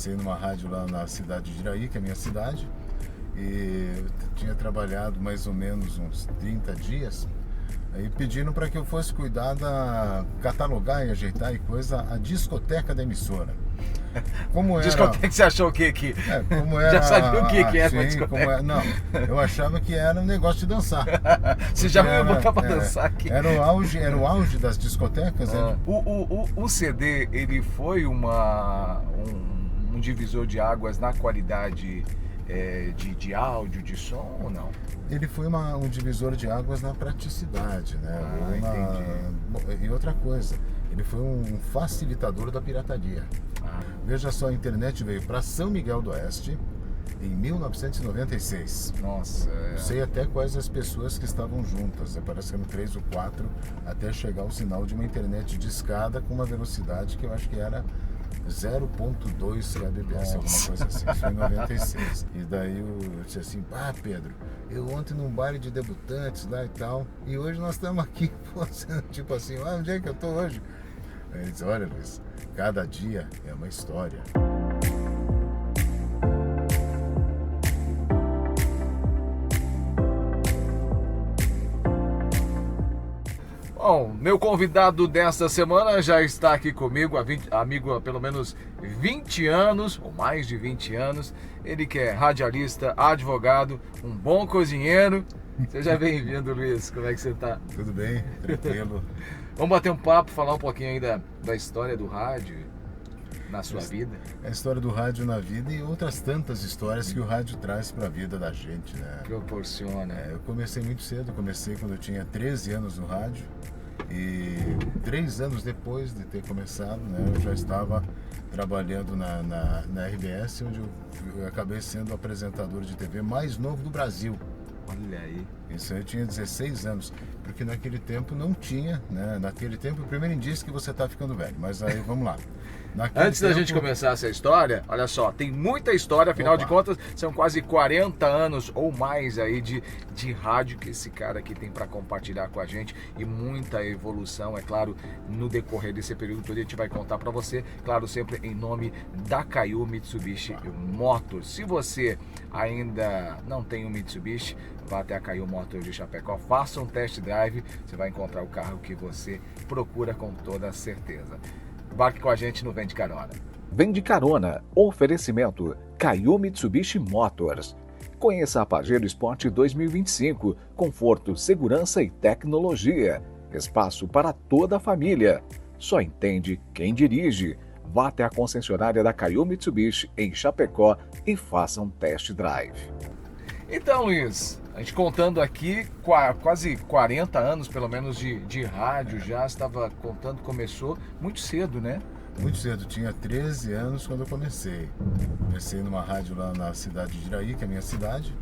comecei numa rádio lá na cidade de Iraí, que é a minha cidade, e eu tinha trabalhado mais ou menos uns 30 dias, aí pediram para que eu fosse cuidar catalogar e ajeitar e coisa a discoteca da emissora. Como era... Discoteca, você achou o que aqui? Como era... Já sabia o que era uma sim, discoteca? Não, eu achava que era um negócio de dançar. Você já me botar pra dançar aqui. Era o auge das discotecas. O CD, ele foi um divisor de águas na qualidade de áudio, de som ou não? Ele foi um divisor de águas na praticidade, né? Entendi. E outra coisa, ele foi um facilitador da pirataria. Veja só, a internet veio para São Miguel do Oeste em 1996. Nossa. Eu sei até quais as pessoas que estavam juntas, parece que eram 3 ou 4, até chegar o sinal de uma internet de escada com uma velocidade que eu acho que era 0.2 kbps, alguma coisa assim. Isso foi em 96. E daí eu disse assim: Pedro, eu ontem num baile de debutantes lá e tal, e hoje nós estamos aqui, tipo assim, onde é que eu tô hoje? Aí ele disse: olha, Luiz, cada dia é uma história. Bom, meu convidado desta semana já está aqui comigo, amigo há pelo menos 20 anos, ou mais de 20 anos. Ele que é radialista, advogado, um bom cozinheiro. Seja bem-vindo, Luiz. Como é que você está? Tudo bem, tranquilo. Vamos bater um papo, falar um pouquinho aí da história do rádio na sua vida. A história do rádio na vida e outras tantas histórias que o rádio traz para a vida da gente, né? Proporciona. Eu comecei muito cedo, comecei quando eu tinha 13 anos no rádio. E 3 anos depois de ter começado, né, eu já estava trabalhando na RBS, onde eu acabei sendo o apresentador de TV mais novo do Brasil. Olha aí. Isso aí eu tinha 16 anos, porque naquele tempo não tinha, né? Naquele tempo, o primeiro indício que você está ficando velho, mas aí vamos lá. Antes da gente começar essa história, olha só, tem muita história, afinal de contas, são quase 40 anos ou mais aí de rádio que esse cara aqui tem para compartilhar com a gente, e muita evolução, é claro, no decorrer desse período todo a gente vai contar para você, claro, sempre em nome da Kaiô Mitsubishi Motors. Se você ainda não tem um Mitsubishi, vá até a Kaiô Motors de Chapecó, faça um test drive, você vai encontrar o carro que você procura com toda certeza. Embarque com a gente no Vem de Carona. Vem de Carona, oferecimento Kaiô Mitsubishi Motors. Conheça a Pajero Sport 2025, conforto, segurança e tecnologia. Espaço para toda a família. Só entende quem dirige. Vá até a concessionária da Kaiô Mitsubishi em Chapecó e faça um test drive. Então, Luiz, a gente contando aqui quase 40 anos, pelo menos, de rádio, já estava contando, começou muito cedo, né? Muito cedo, tinha 13 anos quando eu comecei. Comecei numa rádio lá na cidade de Iraí, que é a minha cidade,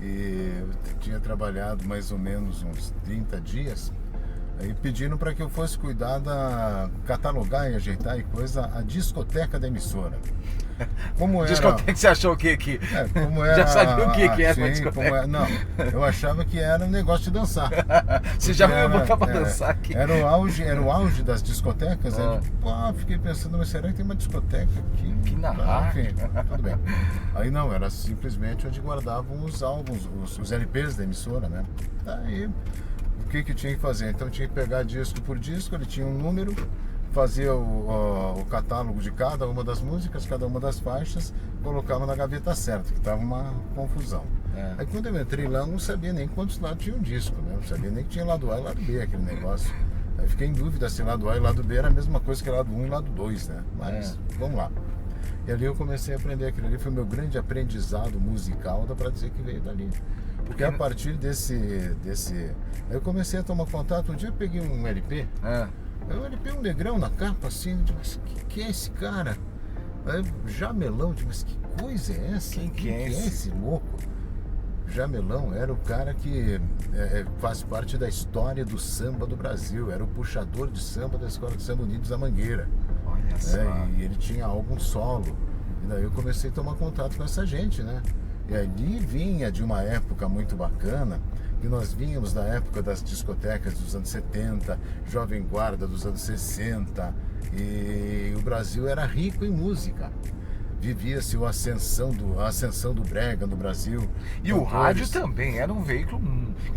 e eu tinha trabalhado mais ou menos uns 30 dias, aí pediram para que eu fosse cuidar catalogar e ajeitar e coisa a discoteca da emissora. Como era... Discoteca, você achou o que aqui? Como era... Já sabia o que era uma sim, discoteca? Não, eu achava que era um negócio de dançar. Você já me botar pra dançar aqui? Era o auge das discotecas. Fiquei pensando, mas será que tem uma discoteca aqui? Que na rádio. Enfim, tudo bem. Aí não, era simplesmente onde guardavam os álbuns, os LPs da emissora, né? Aí, o que tinha que fazer? Então tinha que pegar disco por disco, ele tinha um número, fazia o catálogo de cada uma das músicas, cada uma das faixas, colocava na gaveta certa, que estava uma confusão. Aí quando eu entrei lá, eu não sabia nem quantos lados tinha um disco, né? Não sabia nem que tinha lado A e lado B, aquele negócio. Aí fiquei em dúvida se lado A e lado B era a mesma coisa que lado 1 e lado 2, né? Mas vamos lá. E ali eu comecei a aprender aquilo ali, foi o meu grande aprendizado musical, dá pra dizer que veio dali. Porque a partir desse... Aí eu comecei a tomar contato, um dia eu peguei um LP, um LP, um negrão na capa, assim, mas que é esse cara? Aí, Jamelão, mas que coisa é essa? Quem é esse louco? Jamelão era o cara que faz parte da história do samba do Brasil, era o puxador de samba da Escola de Samba Unidos da Mangueira. Olha só. E ele tinha álbum solo, e daí eu comecei a tomar contato com essa gente, né? E ali vinha de uma época muito bacana, que nós vínhamos da época das discotecas dos anos 70, Jovem Guarda dos anos 60, e o Brasil era rico em música. vivia-se a ascensão do brega no Brasil. E o rádio também era um veículo,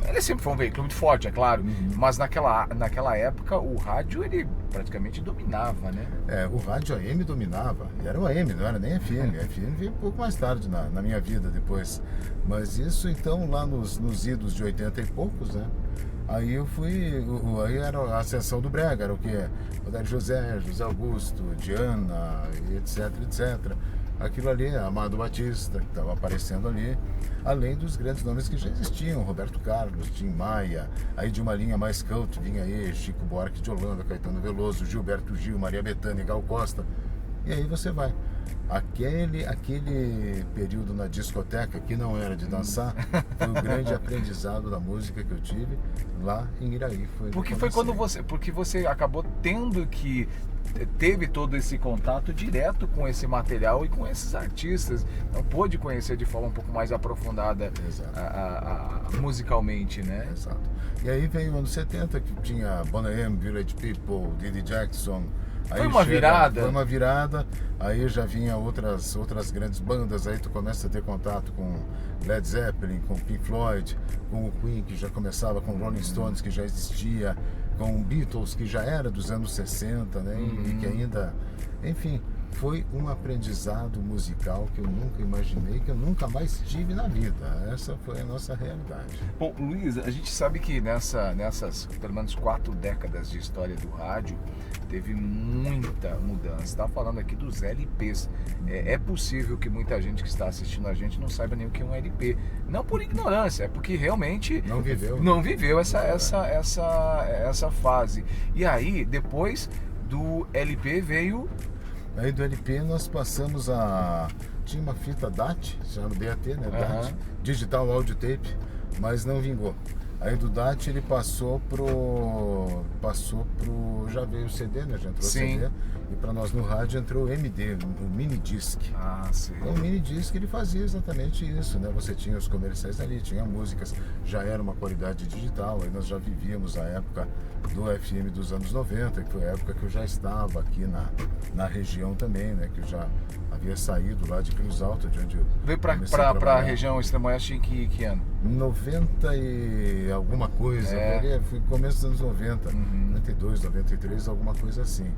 ele sempre foi um veículo muito forte, é claro, mas naquela época o rádio ele praticamente dominava, né? O rádio AM dominava, e era o AM, não era nem FM. A FM veio um pouco mais tarde na minha vida depois. Mas isso então lá nos idos de 80 e poucos, né? Aí eu fui, aí era a ascensão do brega, era o quê? Odair José, José Augusto, Diana, etc, etc. Aquilo ali, Amado Batista, que estava aparecendo ali, além dos grandes nomes que já existiam, Roberto Carlos, Tim Maia, aí de uma linha mais cult vinha aí Chico Buarque de Holanda, Caetano Veloso, Gilberto Gil, Maria Bethânia, Gal Costa, e aí você vai. Aquele período na discoteca, que não era de dançar, foi o grande aprendizado da música que eu tive lá em Iraí. Porque você acabou teve todo esse contato direto com esse material e com esses artistas, então pôde conhecer de forma um pouco mais aprofundada musicalmente, né? Exato. E aí veio o ano 70, que tinha Boney M, Village People, Didi Jackson. Aí foi uma virada, aí já vinha outras grandes bandas, aí tu começa a ter contato com Led Zeppelin, com Pink Floyd, com o Queen, que já começava, com Rolling Stones, que já existia, com Beatles, que já era dos anos 60, né? E que ainda, enfim, foi um aprendizado musical que eu nunca imaginei, que eu nunca mais tive na vida. Essa foi a nossa realidade. Bom, Luiz, a gente sabe que nessas pelo menos 4 décadas de história do rádio, teve muita mudança. Você está falando aqui dos LPs. É possível que muita gente que está assistindo a gente não saiba nem o que é um LP. Não por ignorância, é porque realmente não viveu essa fase. E aí, depois do LP veio... Aí do LP nós passamos tinha uma fita DAT, chamada DAT, né? DAT, Digital Audio Tape, mas não vingou. Aí do DAT ele passou pro... já veio o CD, né? Já entrou o CD. E para nós no rádio entrou o MD, o mini disc. Sim. Então o mini disc ele fazia exatamente isso, né? Você tinha os comerciais ali, tinha músicas, já era uma qualidade digital. Aí nós já vivíamos a época do FM dos anos 90, que foi a época que eu já estava aqui na região também, né? Que eu já havia saído lá de Cruz Alta, de onde eu veio para a região Extremo-Oeste em que ano? 90 e alguma coisa, foi começo dos anos 90, 92, 93, alguma coisa assim.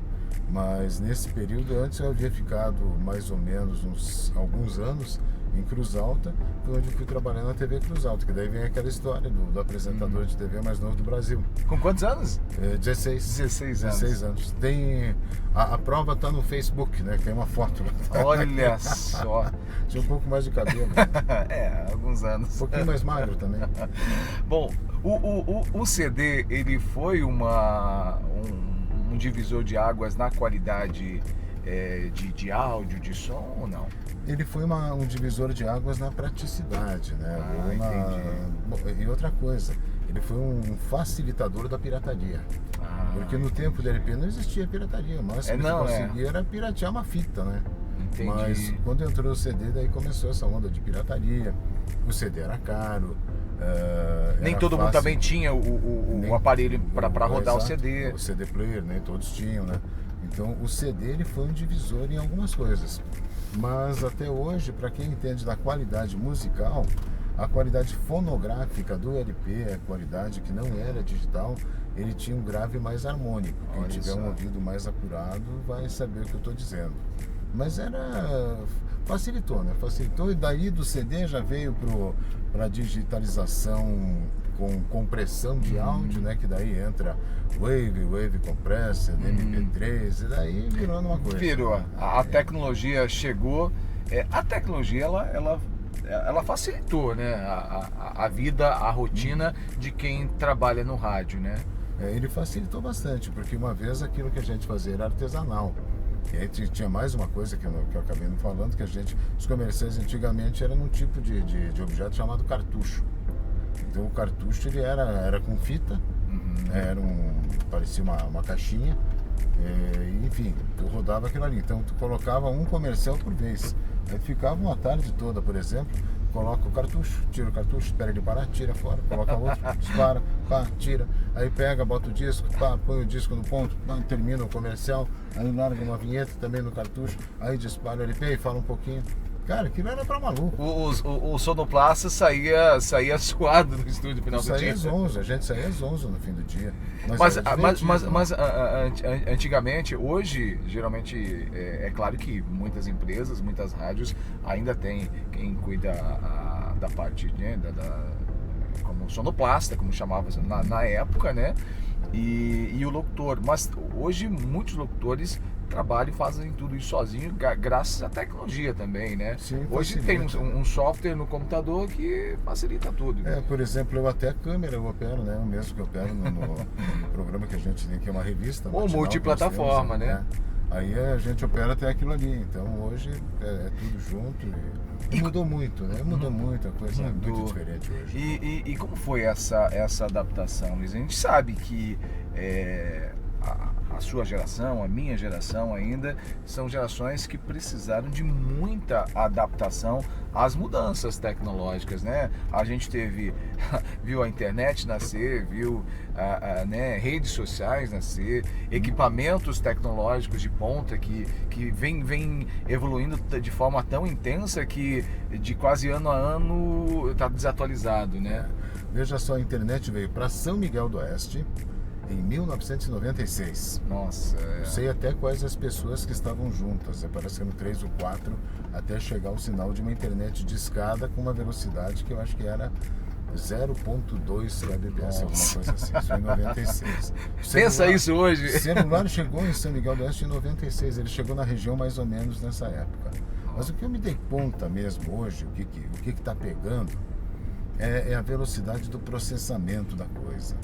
Mas nesse período, antes eu havia ficado mais ou menos alguns anos em Cruz Alta, foi onde eu fui trabalhar na TV Cruz Alta, que daí vem aquela história do apresentador de TV mais novo do Brasil. Com quantos anos? 16 anos. Tem, a prova está no Facebook, né? Tem uma foto lá. Olha só. Tinha um pouco mais de cabelo. Alguns anos. Um pouquinho mais magro também. Bom, o CD, ele foi um divisor de águas na qualidade de áudio, de som ou não? Ele foi um divisor de águas na praticidade, né? Entendi. E outra coisa, ele foi um facilitador da pirataria. Porque no tempo do LP não existia pirataria, mas o que você conseguia era piratear uma fita, né? Entendi. Mas quando entrou o CD, daí começou essa onda de pirataria. O CD era caro. Nem todo mundo também tinha o aparelho para rodar o CD. O CD player, nem todos tinham, né? Então o CD ele foi um divisor em algumas coisas. Mas até hoje, para quem entende da qualidade musical, a qualidade fonográfica do LP, a qualidade que não era digital, ele tinha um grave mais harmônico. Quem tiver um ouvido mais apurado vai saber o que eu estou dizendo. Mas facilitou, né? Facilitou, e daí do CD já veio para digitalização com compressão de áudio, né? Que daí entra Wave Compressor, MP3, e daí virou uma coisa. Virou. A tecnologia chegou. A tecnologia, ela facilitou, né? A vida, a rotina de quem trabalha no rádio, né? Ele facilitou bastante, porque uma vez aquilo que a gente fazia era artesanal. E aí tinha mais uma coisa que eu acabei não falando, que os comerciais antigamente eram num tipo de objeto chamado cartucho. Então o cartucho ele era com fita, parecia uma caixinha, enfim, tu rodava aquilo ali. Então tu colocava um comercial por vez. Aí ficava uma tarde toda, por exemplo, coloca o cartucho, tira o cartucho, espera ele parar, tira fora, coloca outro, dispara, pá, tira, aí pega, bota o disco, pá, põe o disco no ponto, pá, termina o comercial, aí larga uma vinheta também no cartucho, aí dispara o LP e fala um pouquinho. Cara, aquilo era pra maluco. O sonoplasta saía suado no estúdio no final do dia. A gente saía às 11 no fim do dia. Mas antigamente, hoje, geralmente, é claro que muitas empresas, muitas rádios ainda tem quem cuida da parte, né, como sonoplasta, como chamava na época, né? E o locutor. Mas hoje muitos locutores trabalham e fazem tudo isso sozinho, graças à tecnologia também, né? Sim, hoje tem um software no computador que facilita tudo. Por exemplo, eu até a câmera eu opero, né? O mesmo que eu opero no programa que a gente tem, que é uma revista. Ou multiplataforma, né? Aí a gente opera até aquilo ali. Então hoje é tudo junto e mudou muito, né? Mudou muito, a coisa é muito diferente hoje. E como foi essa adaptação, Luiz? A gente sabe que a sua geração, a minha geração ainda, são gerações que precisaram de muita adaptação às mudanças tecnológicas, né? A gente viu a internet nascer, viu né, redes sociais nascer, equipamentos tecnológicos de ponta que vem evoluindo de forma tão intensa que de quase ano a ano está desatualizado, né? Veja só, a internet veio para São Miguel do Oeste em 1996. Nossa. Eu sei até quais as pessoas que estavam juntas, aparecendo 3 ou 4, até chegar o sinal de uma internet de escada com uma velocidade que eu acho que era 0.2 kbps, alguma coisa assim. Isso em 96. Pensa isso hoje. O celular chegou em São Miguel do Oeste em 96, ele chegou na região mais ou menos nessa época. Mas o que eu me dei conta mesmo hoje, o que está pegando, é a velocidade do processamento da coisa.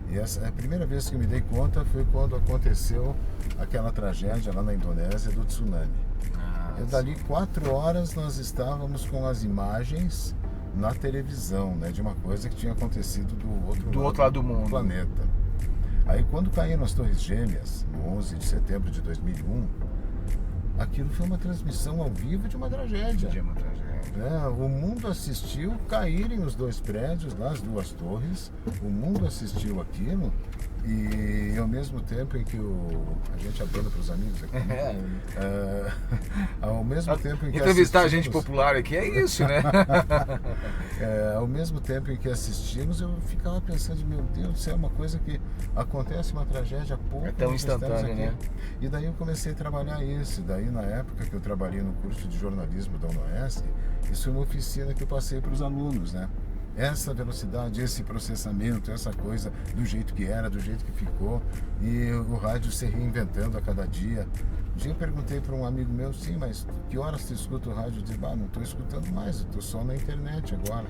E a primeira vez que me dei conta foi quando aconteceu aquela tragédia lá na Indonésia do tsunami. E dali 4 horas nós estávamos com as imagens na televisão, né, de uma coisa que tinha acontecido do outro lado do mundo, planeta. Aí quando caíram as Torres Gêmeas, no 11 de setembro de 2001, aquilo foi uma transmissão ao vivo de uma tragédia. O mundo assistiu caírem os 2 prédios lá, as 2 torres. O mundo assistiu aquilo e ao mesmo tempo em que a gente abrindo para os amigos aqui, ao mesmo tempo em que entrevistar a gente popular aqui é isso, né? Ao mesmo tempo em que assistimos, eu ficava pensando, meu Deus do céu, é uma coisa que acontece, uma tragédia pouco. É tão instantânea, né? E daí eu comecei a trabalhar isso. Daí na época que eu trabalhei no curso de jornalismo da UNOESC, isso é uma oficina que eu passei para os alunos, né? Essa velocidade, esse processamento, essa coisa do jeito que era, do jeito que ficou, e o rádio se reinventando a cada dia. Um dia eu perguntei para um amigo meu, sim, mas que horas você escuta o rádio? Eu disse, não estou escutando mais, eu estou só na internet agora.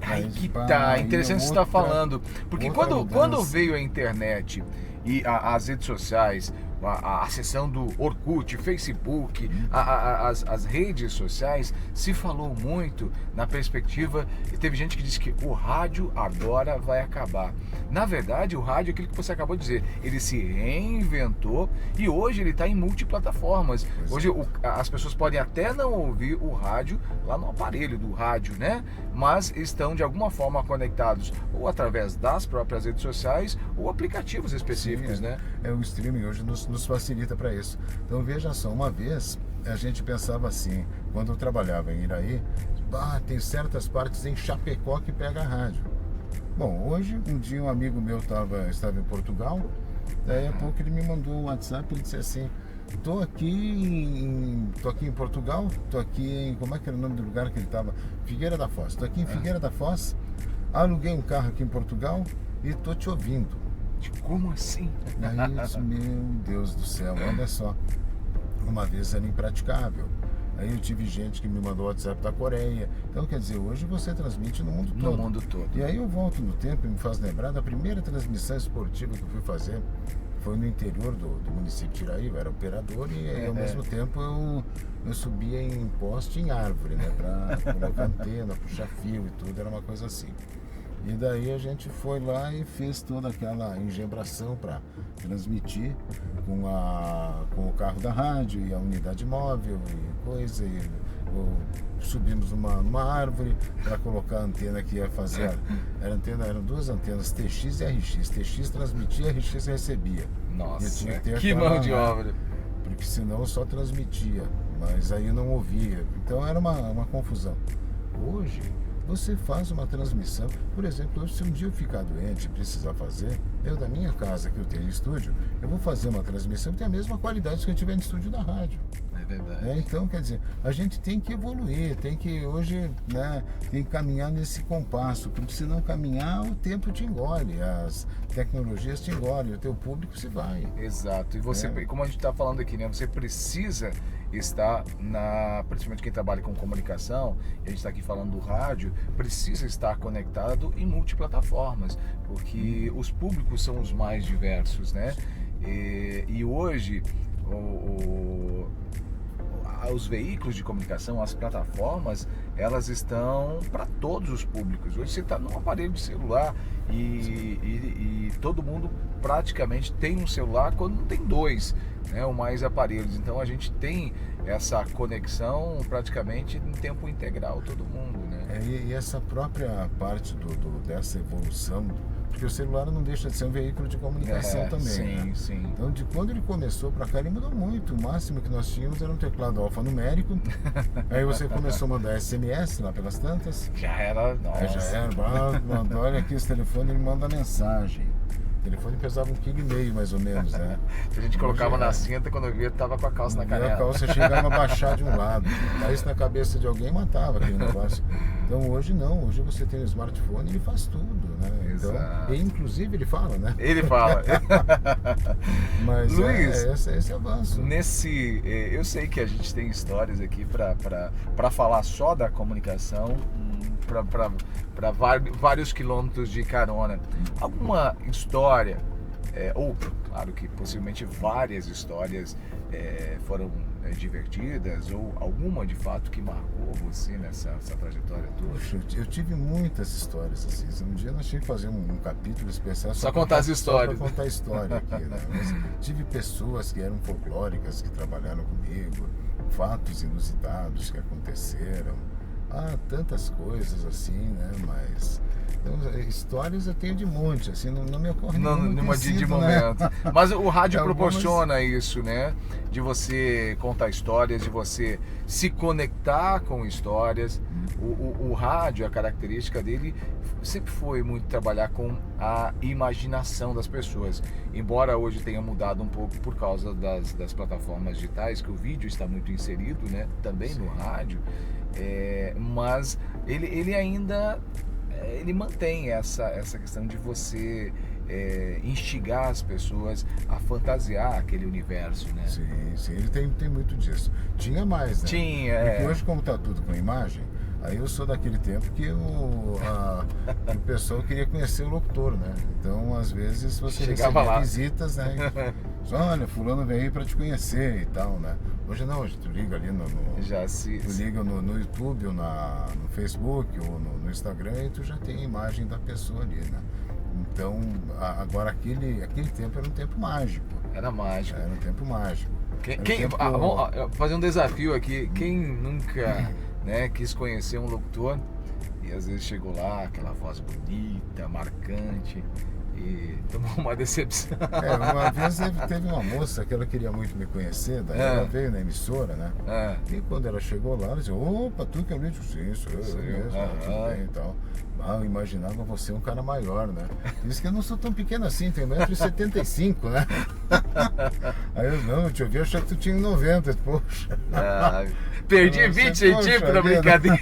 Aí que tá, interessante você estar falando, porque quando veio a internet e as redes sociais, a seção do Orkut, Facebook, as redes sociais, se falou muito na perspectiva, e teve gente que disse que o rádio agora vai acabar. Na verdade, o rádio é aquilo que você acabou de dizer, ele se reinventou e hoje ele está em multiplataformas. Hoje as pessoas podem até não ouvir o rádio lá no aparelho do rádio, né? Mas estão de alguma forma conectados ou através das próprias redes sociais ou aplicativos específicos, né? O streaming hoje nos facilita para isso. Então veja só, uma vez a gente pensava assim, quando eu trabalhava em Iraí, tem certas partes em Chapecó que pega a rádio. Bom, hoje, um dia um amigo meu estava em Portugal, daí a pouco ele me mandou um WhatsApp, ele disse assim, tô aqui em Portugal, tô aqui em, como é que era o nome do lugar que ele estava? Figueira da Foz. Tô aqui em Figueira da Foz, aluguei um carro aqui em Portugal e tô te ouvindo. Como assim? Aí eu disse, meu Deus do céu, olha só, uma vez era impraticável. Aí eu tive gente que me mandou WhatsApp da Coreia. Então, quer dizer, hoje você transmite no mundo todo. No mundo todo. E aí eu volto no tempo e me faz lembrar da primeira transmissão esportiva que eu fui fazer. Foi no interior do município de Iraí, eu era operador e ao mesmo tempo eu subia em poste em árvore, né? Pra colocar antena, puxar fio e tudo, era uma coisa assim. E daí a gente foi lá e fez toda aquela engembração para transmitir com o carro da rádio e a unidade móvel e coisa. subimos numa árvore para colocar a antena que ia fazer. Eram duas antenas, TX e RX. TX transmitia, RX recebia. Nossa, que mão de obra. Porque senão só transmitia, mas aí não ouvia. Então era uma confusão. Hoje, você faz uma transmissão. Por exemplo, hoje, se um dia eu ficar doente e precisar fazer, eu da minha casa, que eu tenho estúdio, eu vou fazer uma transmissão que tem a mesma qualidade que eu tiver no estúdio da rádio. É verdade. Então, quer dizer, a gente tem que evoluir, tem que hoje, né, tem que caminhar nesse compasso, porque se não caminhar, o tempo te engole, as tecnologias te engolem, o teu público se vai. Exato. E você, como a gente está falando aqui, né, você precisa estar principalmente quem trabalha com comunicação, e a gente está aqui falando do rádio, precisa estar conectado em multiplataformas, porque os públicos são os mais diversos, né? E hoje os veículos de comunicação, as plataformas, elas estão para todos os públicos. Hoje você está num aparelho de celular e todo mundo praticamente tem um celular quando não tem dois, né, ou mais aparelhos. Então a gente tem essa conexão praticamente em tempo integral, todo mundo, né? E essa própria parte dessa evolução, porque o celular não deixa de ser um veículo de comunicação também. Sim, né? sim. Então, de quando ele começou para cá, ele mudou muito. O máximo que nós tínhamos era um teclado alfanumérico. Aí você começou a mandar SMS lá pelas tantas. Já era, nossa. Aí já era, mandou, olha aqui esse telefone, ele manda mensagem. O telefone pesava 1,5 kg mais ou menos, né? A gente colocava na cinta, quando eu via, tava com a calça na canela. A calça chegava a baixar de um lado. Aí isso na cabeça de alguém matava aquele negócio. Então hoje não, hoje você tem um smartphone e ele faz tudo, né? Então, e inclusive ele fala, né? Ele fala. Mas Luiz, esse avanço. Eu sei que a gente tem histórias aqui para falar só da comunicação, para vários quilômetros de carona. Alguma história, ou claro que possivelmente várias histórias foram divertidas, ou alguma de fato que marcou você nessa trajetória toda? Poxa, eu tive muitas histórias assim. Um dia nós tínhamos que fazer um capítulo especial só contar as histórias. Só para contar a história aqui, né? Mas tive pessoas que eram folclóricas que trabalharam comigo, fatos inusitados que aconteceram. Tantas coisas assim, né? Mas então, histórias eu tenho de monte, assim, não me ocorre nenhuma de momento. Né? Mas o rádio proporciona isso, né? De você contar histórias, de você se conectar com histórias. O rádio, a característica dele sempre foi muito trabalhar com a imaginação das pessoas. Embora hoje tenha mudado um pouco por causa das plataformas digitais, que o vídeo está muito inserido, né? Também no rádio. Mas ele ainda ele mantém essa questão de você instigar as pessoas a fantasiar aquele universo, né? Sim, ele tem muito disso. Tinha mais, né? Tinha, porque hoje, como tá tudo com imagem, aí eu sou daquele tempo que o pessoal queria conhecer o locutor, né? Então, às vezes, você recebia visitas, né? Olha, fulano veio aí pra te conhecer e tal, né? Hoje não, hoje tu liga ali tu liga no YouTube ou no Facebook ou no Instagram e tu já tem a imagem da pessoa ali, né? Então, agora aquele tempo era um tempo mágico. Era mágico. Era um tempo mágico. Vamos fazer um desafio aqui. Quem nunca quis conhecer um locutor e às vezes chegou lá, aquela voz bonita, marcante, e tomou uma decepção? Uma vez teve uma moça que ela queria muito me conhecer, daí ela veio na emissora, né? E quando ela chegou lá, ela disse: opa, tu que é o Lídio? Sim, sou eu mesmo, tudo bem e tal. Eu imaginava você um cara maior, né? Diz que eu não sou tão pequeno assim, tenho 1,75 m, né? Aí eu, não, te ouvi achar que tu tinha 90, poxa. Perdi 20 centímetros na brincadeira.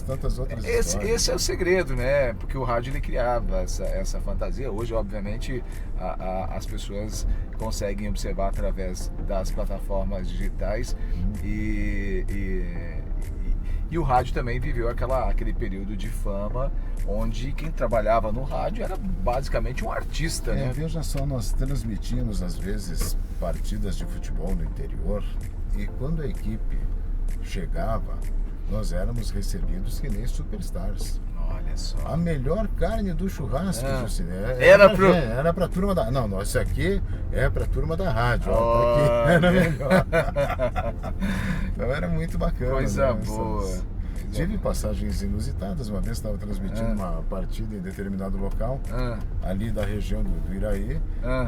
Tantas outras histórias. Esse é o segredo, né? Porque o rádio ele criava essa fantasia. Hoje, obviamente, as pessoas conseguem observar através das plataformas digitais e o rádio também viveu aquele período de fama onde quem trabalhava no rádio era basicamente um artista, né? Veja só, nós transmitimos às vezes partidas de futebol no interior e quando a equipe chegava, nós éramos recebidos que nem superstars. Olha só. A melhor carne do churrasco, Jussi. Era pra turma da... Não, isso aqui é pra turma da rádio. Ó, aqui era melhor. Então era muito bacana. Coisa boa. Tive passagens inusitadas. Uma vez estava transmitindo uma partida em determinado local, ali da região do Iraí,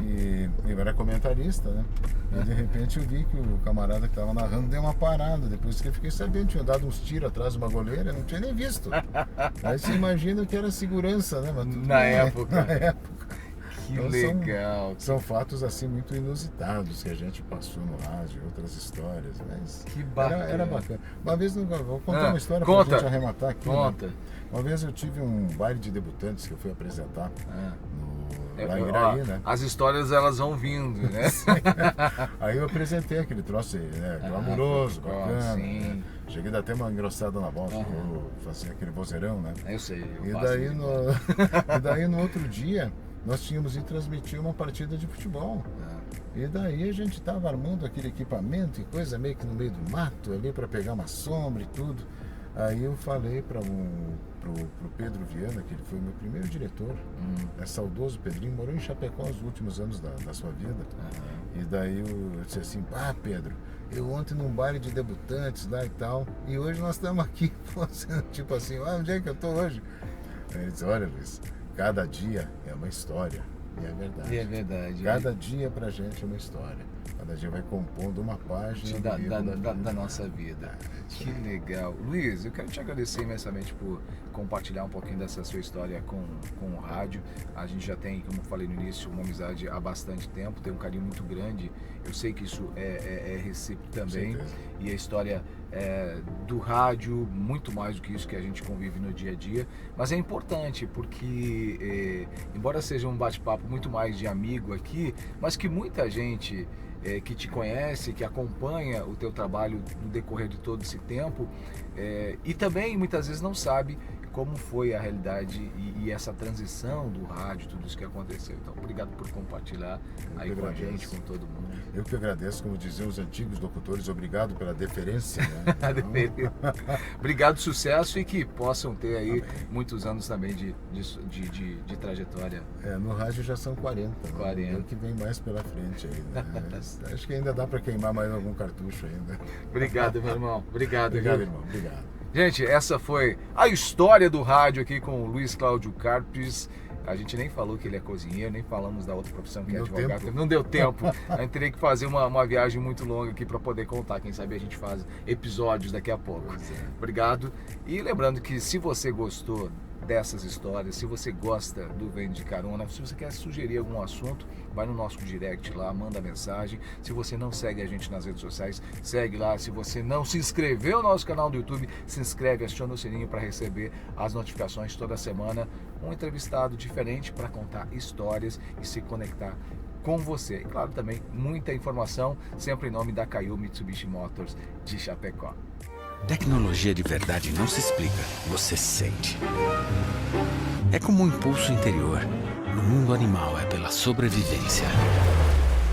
e eu era comentarista, né? E de repente eu vi que o camarada que estava narrando deu uma parada. Depois que eu fiquei sabendo, tinha dado uns tiros atrás de uma goleira, não tinha nem visto. Aí você imagina que era segurança, né? Mas na época. Que então, legal. São fatos assim muito inusitados que a gente passou no rádio, outras histórias, mas que bacana. Era bacana. Uma vez, vou contar uma história pra gente arrematar aqui. Conta. Né? Uma vez eu tive um baile de debutantes que eu fui apresentar lá em Iraí, né? As histórias elas vão vindo, né? Aí eu apresentei aquele troço aí, né? Glamouroso, bacana. Sim. Né? Cheguei a dar até uma engrossada na voz, eu fazia aquele vozeirão, né? Eu sei. E daí no outro dia nós tínhamos ido transmitir uma partida de futebol. E daí a gente estava armando aquele equipamento e coisa meio que no meio do mato ali para pegar uma sombra e tudo. Aí eu falei pro Pedro Viana, que ele foi meu primeiro diretor, é saudoso Pedrinho, morou em Chapecó nos últimos anos da sua vida. E daí eu disse assim, Pedro, eu ontem num baile de debutantes lá e tal, e hoje nós estamos aqui, tipo assim, onde é que eu tô hoje? Aí ele disse, olha Luiz, cada dia é uma história. E é verdade. E é verdade. Cada dia pra gente é uma história. Cada dia vai compondo uma página da nossa vida. Que legal. Luiz, eu quero te agradecer imensamente por compartilhar um pouquinho dessa sua história com o rádio. A gente já tem, como eu falei no início, uma amizade há bastante tempo, tem um carinho muito grande. Eu sei que isso é recíproco também. E a história do rádio, muito mais do que isso que a gente convive no dia a dia. Mas é importante porque, embora seja um bate-papo muito mais de amigo aqui, mas que muita gente que te conhece, que acompanha o teu trabalho no decorrer de todo esse tempo e também muitas vezes não sabe como foi a realidade e essa transição do rádio, tudo isso que aconteceu. Então, obrigado por compartilhar aí com a gente, com todo mundo. Eu que agradeço, como diziam os antigos locutores, obrigado pela deferência. Né? Obrigado, sucesso e que possam ter aí muitos anos também de trajetória. No rádio já são 40. 40. Né? O que vem mais pela frente aí. Né? Acho que ainda dá para queimar mais algum cartucho ainda. Obrigado, meu irmão. Obrigado, irmão. Obrigado. Gente, essa foi a história do rádio aqui com o Luiz Cláudio Carpes. A gente nem falou que ele é cozinheiro, nem falamos da outra profissão que é advogado. Não deu tempo. A gente teria que fazer uma viagem muito longa aqui para poder contar. Quem sabe a gente faz episódios daqui a pouco. Obrigado. E lembrando que se você gostou dessas histórias, se você gosta do Vem de Carona, se você quer sugerir algum assunto, vai no nosso direct lá, manda mensagem. Se você não segue a gente nas redes sociais, segue lá. Se você não se inscreveu no nosso canal do YouTube, se inscreve, aciona o sininho para receber as notificações toda semana. Um entrevistado diferente para contar histórias e se conectar com você. E claro, também muita informação, sempre em nome da Caio Mitsubishi Motors de Chapecó. Tecnologia de verdade não se explica, você sente. É como um impulso interior. No mundo animal é pela sobrevivência.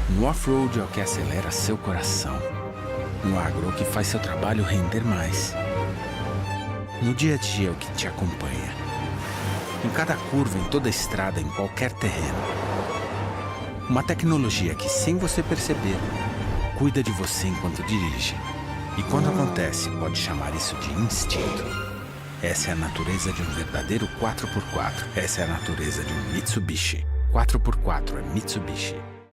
No off-road é o que acelera seu coração. No agro é o que faz seu trabalho render mais. No dia a dia é o que te acompanha. Em cada curva, em toda estrada, em qualquer terreno. Uma tecnologia que, sem você perceber, cuida de você enquanto dirige. E quando acontece, pode chamar isso de instinto. Essa é a natureza de um verdadeiro 4x4. Essa é a natureza de um Mitsubishi. 4x4 é Mitsubishi.